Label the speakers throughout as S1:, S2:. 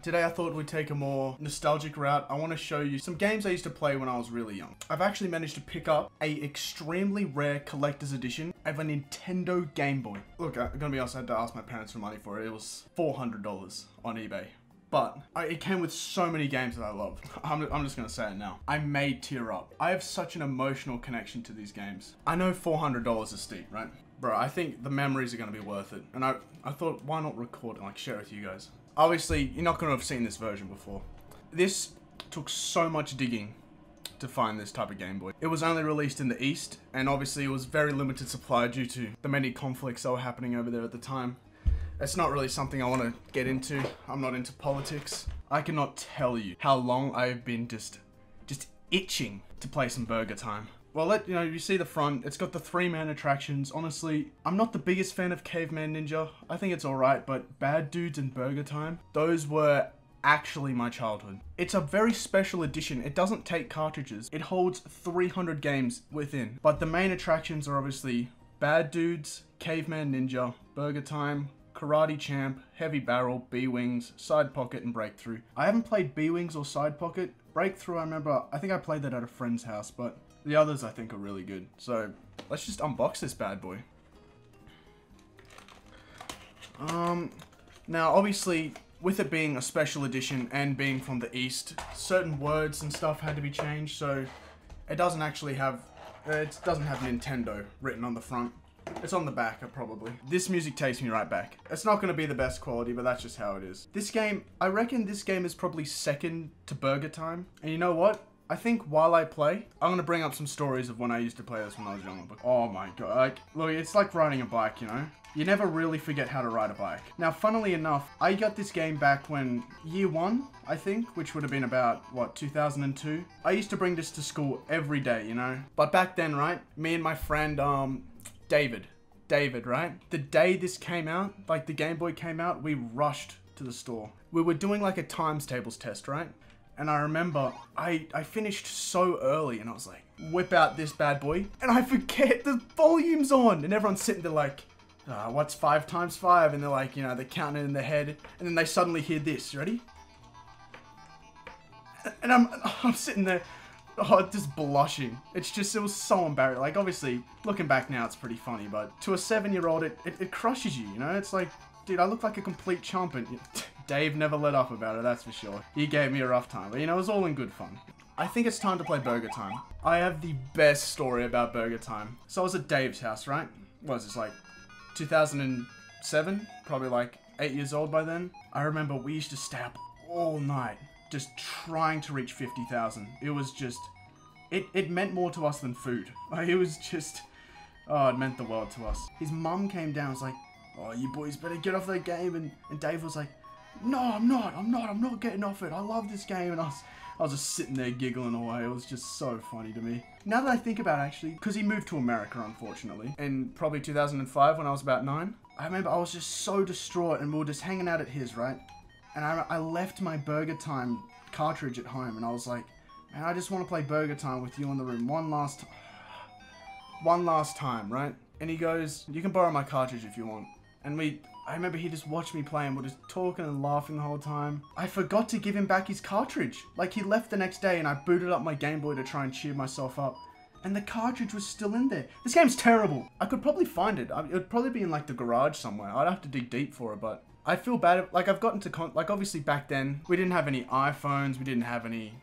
S1: Today I thought we'd take a more nostalgic route. I want to show you some games I used to play when I was really young. I've actually managed to pick up a extremely rare collector's edition of a Nintendo Game Boy. Look, I'm gonna be honest, I had to ask my parents for money for it. It was $400 on eBay. But it came with so many games that I loved. I'm just gonna say it now. I may tear up. I have such an emotional connection to these games. I know $400 is steep, right? Bro, I think the memories are gonna be worth it. And I thought, why not record and like share it with you guys? Obviously, you're not gonna have seen this version before. This took so much digging to find this type of Game Boy. It was only released in the East, and obviously it was very limited supply due to the many conflicts that were happening over there at the time. It's not really something I want to get into. I'm not into politics. I cannot tell you how long I've been just itching to play some Burger Time. Well, you see the front, it's got the 3-man attractions. Honestly, I'm not the biggest fan of Caveman Ninja. I think it's alright, but Bad Dudes and Burger Time, those were actually my childhood. It's a very special edition. It doesn't take cartridges. It holds 300 games within. But the main attractions are obviously Bad Dudes, Caveman Ninja, Burger Time, Karate Champ, Heavy Barrel, B-Wings, Side Pocket, and Breakthrough. I haven't played B-Wings or Side Pocket. Breakthrough, I think I played that at a friend's house, but the others I think are really good. So let's just unbox this bad boy. Now obviously with it being a special edition and being from the East, certain words and stuff had to be changed, so it doesn't actually have, it doesn't have Nintendo written on the front. It's on the back, probably. This music takes me right back. It's not going to be the best quality, but that's just how it is. This game, I reckon this game is probably second to Burger Time. And you know what? I think while I play, I'm going to bring up some stories of when I used to play this when I was younger. But oh my god, like, look, it's like riding a bike, you know? You never really forget how to ride a bike. Now, funnily enough, I got this game back when year 1, I think, which would have been about, what, 2002? I used to bring this to school every day, you know? But back then, right, me and my friend, David, right? The day this came out, like the Game Boy came out, we rushed to the store. We were doing like a times tables test, right? And I remember I finished so early and I was like, whip out this bad boy. And I forget the volume's on and everyone's sitting there like, what's 5 times 5? And they're like, you know, they're counting it in their head. And then they suddenly hear this, ready? And I'm sitting there, just blushing. It was so embarrassing. Like, obviously, looking back now, it's pretty funny, but to a 7-year-old, it crushes you, you know? It's like, dude, I look like a complete chump, and Dave never let up about it, that's for sure. He gave me a rough time, but, you know, it was all in good fun. I think it's time to play Burger Time. I have the best story about Burger Time. So I was at Dave's house, right? What was this, like, 2007? Probably, like, 8 years old by then. I remember we used to stay up all night, just trying to reach 50,000. It was just, it meant more to us than food. Like, it was just, oh, it meant the world to us. His mum came down and was like, oh, you boys better get off that game. And Dave was like, no, I'm not getting off it. I love this game. And I was just sitting there giggling away. It was just so funny to me. Now that I think about it, actually, because he moved to America, unfortunately, in probably 2005 when I was about 9, I remember I was just so distraught and we were just hanging out at his, right? And I left my Burger Time cartridge at home and I was like, man, I just want to play Burger Time with you in the room one last time, right? And he goes, you can borrow my cartridge if you want. And I remember he just watched me play and we're just talking and laughing the whole time. I forgot to give him back his cartridge. Like, he left the next day and I booted up my Game Boy to try and cheer myself up. And the cartridge was still in there. This game's terrible. I could probably find it. It would probably be in like the garage somewhere. I'd have to dig deep for it, but I feel bad. Like, I've gotten to, like, obviously back then, we didn't have any iPhones. We didn't have any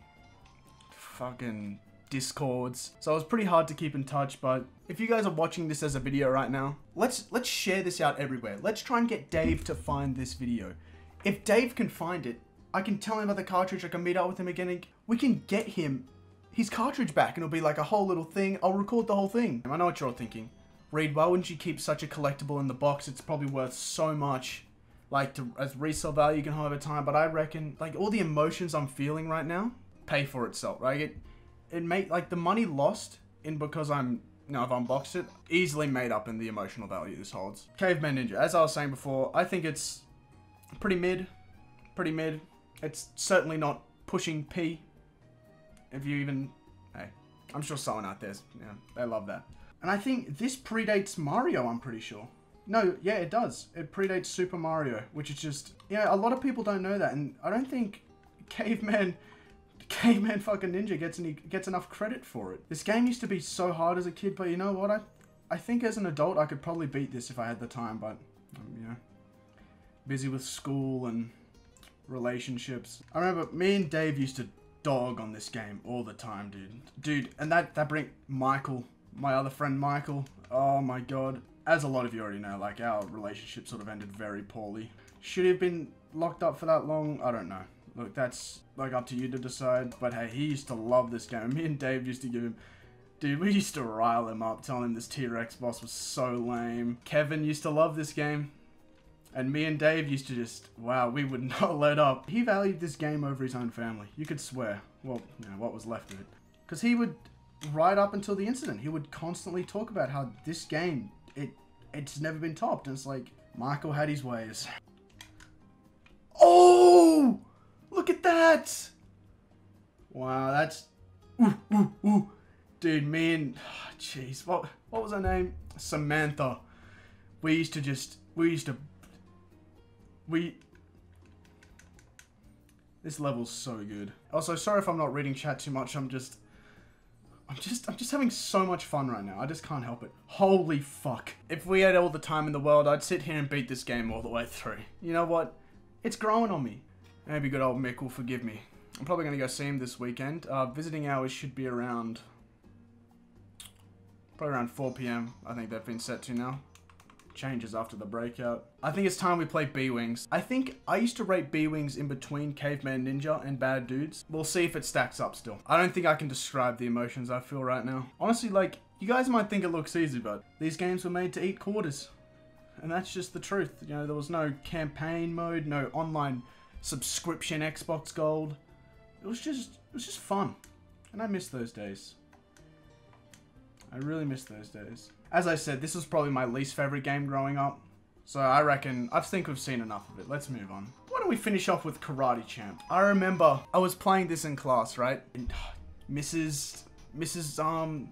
S1: fucking Discords. So it was pretty hard to keep in touch, but if you guys are watching this as a video right now, let's share this out everywhere. Let's try and get Dave to find this video. If Dave can find it, I can tell him about the cartridge. I can meet up with him again and we can get him his cartridge back and it'll be like a whole little thing. I'll record the whole thing. I know what you're all thinking. Reed, why wouldn't you keep such a collectible in the box? It's probably worth so much, like, as resale value you can have over time. But I reckon, like, all the emotions I'm feeling right now pay for itself, right? It made, like, the money lost in because I've unboxed it, easily made up in the emotional value this holds. Caveman Ninja, as I was saying before, I think it's pretty mid. It's certainly not pushing P. If you even, hey, I'm sure someone out there, they love that. And I think this predates Mario, I'm pretty sure. No, yeah, it does. It predates Super Mario, which is just... Yeah, a lot of people don't know that, and I don't think Caveman fucking Ninja gets enough credit for it. This game used to be so hard as a kid, but you know what? I think as an adult, I could probably beat this if I had the time, but, you know, busy with school and relationships. I remember me and Dave used to dog on this game all the time, dude. And that bring Michael, my other friend Michael, oh my god. As a lot of you already know, like, our relationship sort of ended very poorly. Should he have been locked up for that long? I don't know. Look, that's, like, up to you to decide. But hey, he used to love this game. Me and Dave used to give him... Dude, we used to rile him up, telling him this T-Rex boss was so lame. Kevin used to love this game. And me and Dave used to just... Wow, we would not let up. He valued this game over his own family. You could swear. Well, you know, what was left of it. Because he would, right up until the incident, he would constantly talk about how this game... It's never been topped, and it's like, Michael had his ways. Oh! Look at that! Wow, that's... Ooh. Dude, me and... Jeez, what was her name? Samantha. This level's so good. Also, sorry if I'm not reading chat too much, I'm just having so much fun right now. I just can't help it. Holy fuck. If we had all the time in the world, I'd sit here and beat this game all the way through. You know what? It's growing on me. Maybe good old Mick will forgive me. I'm probably going to go see him this weekend. Visiting hours should be around... Probably around 4 PM. I think they've been set to now. Changes after the breakout. I think it's time we play B-Wings. I think I used to rate B-Wings in between Caveman Ninja and Bad Dudes. We'll see if it stacks up still. I don't think I can describe the emotions I feel right now. Honestly, like, you guys might think it looks easy, but these games were made to eat quarters. And that's just the truth. You know, there was no campaign mode, no online subscription Xbox Gold. It was just fun. And I miss those days. I really miss those days. As I said, this was probably my least favorite game growing up. So I think we've seen enough of it. Let's move on. Why don't we finish off with Karate Champ? I remember I was playing this in class, right? And Mrs. McGill,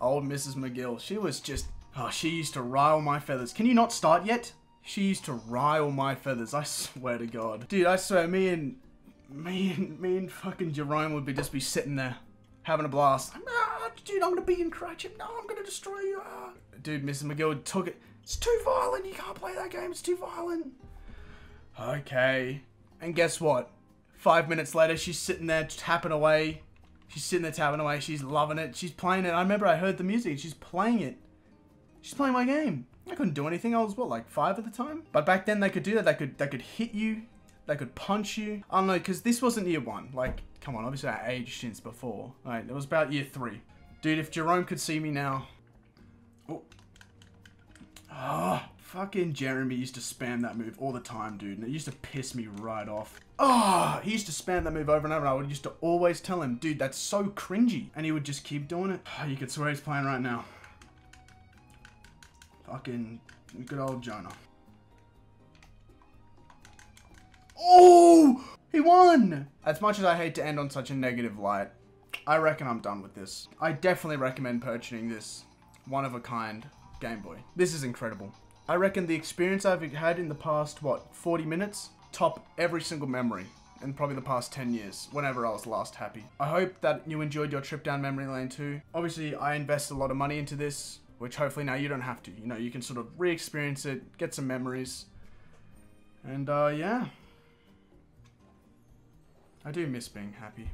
S1: old Mrs. McGill, she was just, she used to rile my feathers. Can you not start yet? She used to rile my feathers, I swear to God. Dude, I swear, me and fucking Jerome would just be sitting there, having a blast. Dude, I'm gonna beat and crush him. No, I'm gonna destroy you. Dude, Mrs. McGill took it. It's too violent. You can't play that game. It's too violent. Okay. And guess what? 5 minutes later, she's sitting there tapping away. She's loving it. She's playing it. I remember I heard the music. She's playing it. She's playing my game. I couldn't do anything. I was, what, like 5 at the time? But back then, they could do that. They could hit you. They could punch you. I don't know, because this wasn't year 1. Like, come on, obviously I aged since before. Right, it was about year 3. Dude, if Jerome could see me now. Oh. Fucking Jeremy used to spam that move all the time, dude. And it used to piss me right off. Oh, he used to spam that move over and over. And I would used to always tell him, dude, that's so cringy. And he would just keep doing it. Oh, you could swear he's playing right now. Fucking good old Jonah. Oh, he won. As much as I hate to end on such a negative light, I reckon I'm done with this. I definitely recommend purchasing this one-of-a-kind Game Boy. This is incredible. I reckon the experience I've had in the past, 40 minutes, top every single memory in probably the past 10 years, whenever I was last happy. I hope that you enjoyed your trip down memory lane too. Obviously, I invest a lot of money into this, which hopefully now you don't have to. You know, you can sort of re-experience it, get some memories. And, yeah. I do miss being happy.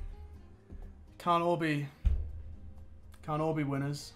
S1: Can't all be winners.